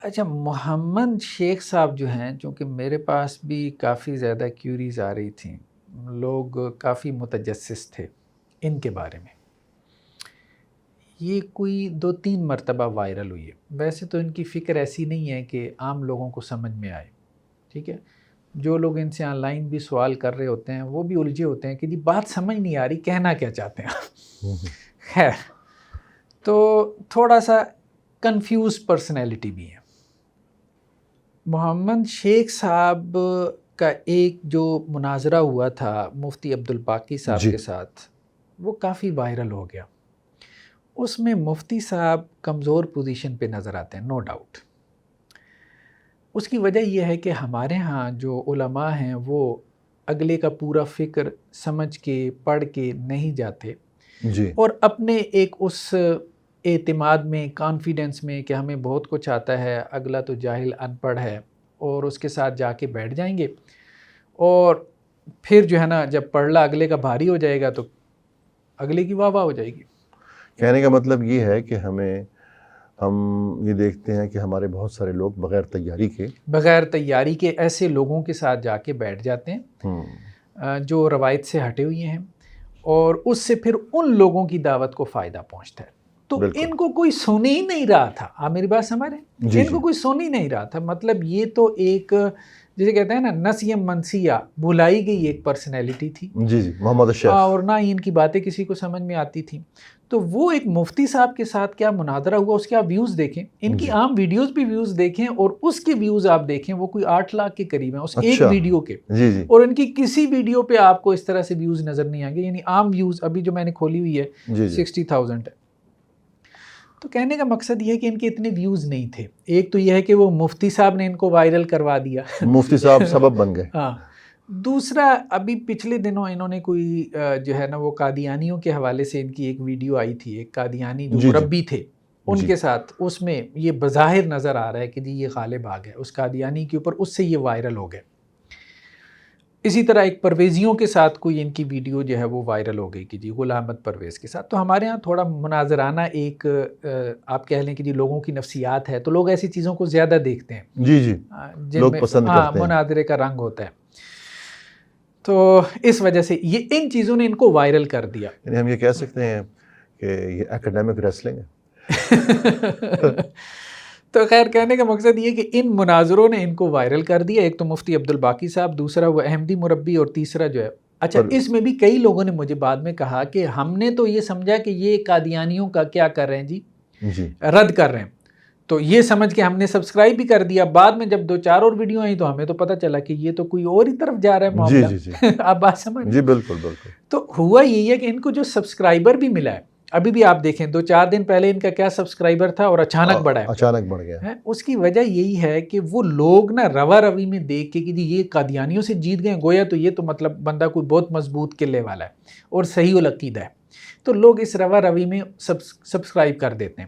اچھا، محمد شیخ صاحب جو ہیں، چونکہ میرے پاس بھی کافی زیادہ کیوریز آ رہی تھیں، لوگ کافی متجسس تھے ان کے بارے میں۔ یہ کوئی 2-3 مرتبہ وائرل ہوئی ہے۔ ویسے تو ان کی فکر ایسی نہیں ہے کہ عام لوگوں کو سمجھ میں آئے، ٹھیک ہے؟ جو لوگ ان سے آن لائن بھی سوال کر رہے ہوتے ہیں وہ بھی الجھے ہوتے ہیں کہ جی بات سمجھ نہیں آ رہی، کہنا کیا چاہتے ہیں۔ خیر، تو تھوڑا سا کنفیوز پرسنالٹی بھی ہے۔ محمد شیخ صاحب کا ایک جو مناظرہ ہوا تھا مفتی عبدالباقی صاحب جی کے ساتھ، وہ کافی وائرل ہو گیا۔ اس میں مفتی صاحب کمزور پوزیشن پہ نظر آتے ہیں، نو ڈاؤٹ۔ اس کی وجہ یہ ہے کہ ہمارے ہاں جو علماء ہیں وہ اگلے کا پورا فکر سمجھ کے پڑھ کے نہیں جاتے، جی اور اپنے ایک اس اعتماد میں، کانفیڈنس میں کہ ہمیں بہت کچھ آتا ہے، اگلا تو جاہل ان پڑھ ہے، اور اس کے ساتھ جا کے بیٹھ جائیں گے، اور پھر جو ہے نا جب پڑھلا اگلے کا بھاری ہو جائے گا تو اگلے کی واہ واہ ہو جائے گی۔ کہنے کا مطلب یہ ہے کہ ہم یہ دیکھتے ہیں کہ ہمارے بہت سارے لوگ بغیر تیاری کے ایسے لوگوں کے ساتھ جا کے بیٹھ جاتے ہیں جو روایت سے ہٹے ہوئے ہیں، اور اس سے پھر ان لوگوں کی دعوت کو فائدہ پہنچتا ہے۔ تو بالکل ان کو کوئی سن ہی نہیں رہا تھا، آپ میری بات سمجھ رہے ہیں؟ جی ان کو کوئی سن ہی نہیں رہا تھا، مطلب یہ تو ایک جسے کہتے ہیں نا نسیہ منسیہ، بھلائی گئی ایک پرسنالٹی تھی، جی محمد الشیخ، اور نہ ہی ان کی باتیں کسی کو سمجھ میں آتی تھیں۔ تو وہ ایک مفتی صاحب کے ساتھ کیا مناظرہ ہوا، اس کے آپ ویوز دیکھیں، ان کی عام ویڈیوز بھی ویوز دیکھیں، اور اس کے ویوز آپ دیکھیں، وہ کوئی 8 لاکھ کے قریب ہیں اس ایک ویڈیو کے، جی اور ان کی کسی ویڈیو پہ آپ کو اس طرح سے ویوز نظر نہیں آئیں گے، یعنی عام ویوز ابھی جو میں نے کھولی ہوئی ہے 60,000 ہے۔ تو کہنے کا مقصد یہ ہے کہ ان کے اتنے ویوز نہیں تھے۔ ایک تو یہ ہے کہ وہ مفتی صاحب نے ان کو وائرل کروا دیا، مفتی صاحب سبب بن گئے۔ ہاں، دوسرا ابھی پچھلے دنوں انہوں نے کوئی جو ہے نا وہ قادیانیوں کے حوالے سے ان کی ایک ویڈیو آئی تھی، ایک قادیانی جو مربی تھے ان کے ساتھ، اس میں یہ بظاہر نظر آ رہا ہے کہ جی یہ غالب آ گئے اس قادیانی کے اوپر، اس سے یہ وائرل ہو گئے۔ اسی طرح ایک پرویزیوں کے ساتھ کوئی ان کی ویڈیو جو ہے وہ وائرل ہو گئی کہ جی غلام احمد پرویز کے ساتھ۔ تو ہمارے ہاں تھوڑا مناظرانہ ایک آپ کہہ لیں کہ جی لوگوں کی نفسیات ہے، تو لوگ ایسی چیزوں کو زیادہ دیکھتے ہیں، جی جن لوگ میں پسند کرتے ہیں، مناظرے کا رنگ ہوتا ہے۔ تو اس وجہ سے یہ ان چیزوں نے ان کو وائرل کر دیا۔ یعنی ہم یہ کہہ سکتے ہیں کہ یہ ایکیڈیمک ریسلنگ ہے۔ تو خیر، کہنے کا مقصد یہ کہ ان مناظروں نے ان کو وائرل کر دیا، ایک تو مفتی عبدالباقی صاحب، دوسرا وہ احمدی مربی، اور تیسرا جو ہے اچھا اس میں بھی کئی لوگوں نے مجھے بعد میں کہا کہ ہم نے تو یہ سمجھا کہ یہ قادیانیوں کا کیا کر رہے ہیں جی، رد کر رہے ہیں، تو یہ سمجھ کے ہم نے سبسکرائب بھی کر دیا۔ بعد میں جب 2-4 اور ویڈیو آئیں تو ہمیں تو پتہ چلا کہ یہ تو کوئی اور ہی طرف جا رہا ہے معاملہ۔ آپ بات سمجھ؟ جی بالکل۔ تو ہوا یہی ہے کہ ان کو جو سبسکرائبر بھی ملا ہے، ابھی بھی آپ دیکھیں 2-4 دن پہلے ان کا کیا سبسکرائبر تھا اور اچانک بڑھا ہے، اچانک بڑھ گیا۔ اس کی وجہ یہی ہے کہ وہ لوگ نا روا روی میں دیکھ کے کہ جی یہ قادیانیوں سے جیت گئے، گویا تو یہ تو مطلب بندہ کوئی بہت مضبوط قلعے والا ہے اور صحیح العقیدہ ہے، تو لوگ اس روا روی میں سبسکرائب کر دیتے ہیں۔